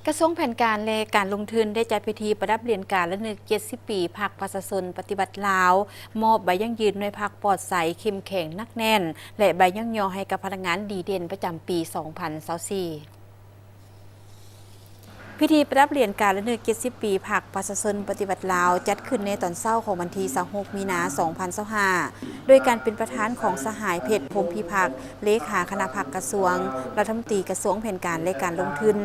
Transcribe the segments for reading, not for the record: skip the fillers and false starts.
กระทรวงแผนการและการลงทุนได้จัดพิธีประดับเหรียญการระลึก70 ปีภาคประชาชนปฏิบัติลาวมอบใบยั่งยืนในภาคปลอดใสเข้มแข็งนักแน่นและใบย่องยอให้กับพนักงานดีเด่นประจำปี 2024 พิธีประดับเหรียญการระลึก70 ปีภาคประชาชนปฏิบัติลาวจัดขึ้นในตอนเช้าของวันที่26 มีนา 2025โดยการเป็นประธานของสหายเพชรพรหมพิพักษ์เลขาคณะภาคกระทรวงรัฐมนตรีกระทรวงแผนการและการลงทุน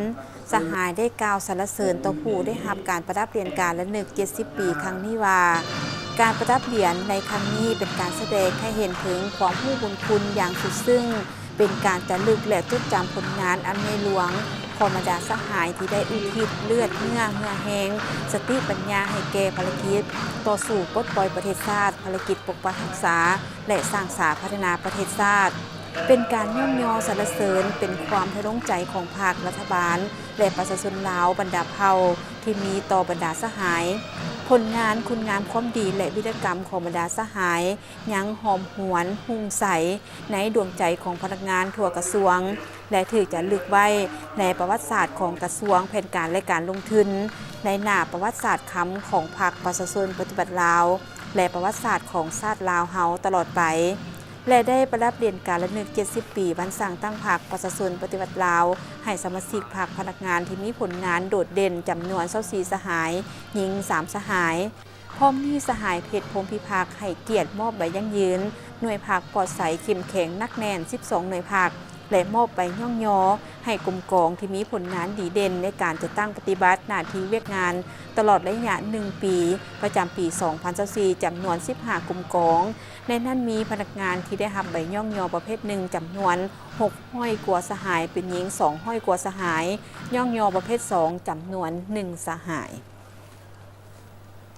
สหายได้กล่าวสรรเสริญต่อผู้ได้รับการประดับเหรียญการระลึก70 ปีครั้งนี้ว่าการประดับเหรียญในครั้งนี้เป็นการแสดงให้เห็นถึงความผู้บุญคุณอย่างสุดซึ้งเป็นการระลึกและจดจำผลงานอันในหลวงของบรรดาสหายที่ได้อุทิศเลือดเนื้อแห้งสติปัญญาให้แก่ภารกิจต่อสู้ปลดปล่อยประเทศชาติภารกิจปกปักรักษาและสร้างสรรค์พัฒนาประเทศชาติเป็นการย่อมยอสรรเสริญเป็นความภาคภูมิใจของภาครัฐบาลและประชาชนลาวบรรดาเผ่าที่มีต่อบรรดาสหายผลงานคุณงามความดีและวิรกรรมของบรรดาสหายยังหอมหวนหุ่งใสในดวงใจของพนักงานทั่วกระทรวงและถือจะลึกไว้ในประวัติศาสตร์ของกระทรวงแผนการและการลงทุนในหน้าประวัติศาสตร์คำของพรรคประชาชนปฏิบัติลาวและประวัติศาสตร์ของชาติลาวเฮาตลอดไปและได้ประดับเหรียญการระลึก70 ปีวันสั่งตั้งพรรคประชาชนปฏิบัติลาวให้สมาชิกพรรคพนักงานที่มีผลงานโดดเด่นจำนวน24สหายหญิง3สหายพร้อมมีสหายเพชรพรหมพิพักษ์ให้เกียรติมอบใบยั่งยืนหน่วยพรรคปลอดใสเข้มแข็งนักแน่น12หน่วยพรรคและมอบใบย่องยอให้กลุ่มกองที่มีผลงานดีเด่นในการจัดตั้งปฏิบัติหน้าที่เวียกงานตลอดระยะ1 ปีประจำปี 2024จำนวน15กลุ่มกองในนั้นมีพนักงานที่ได้รับใบย่องยอประเภท1จำนวน600 กว่าสหายเป็นหญิง200 กว่าสหายย่องยอประเภท2จำนวน1สหาย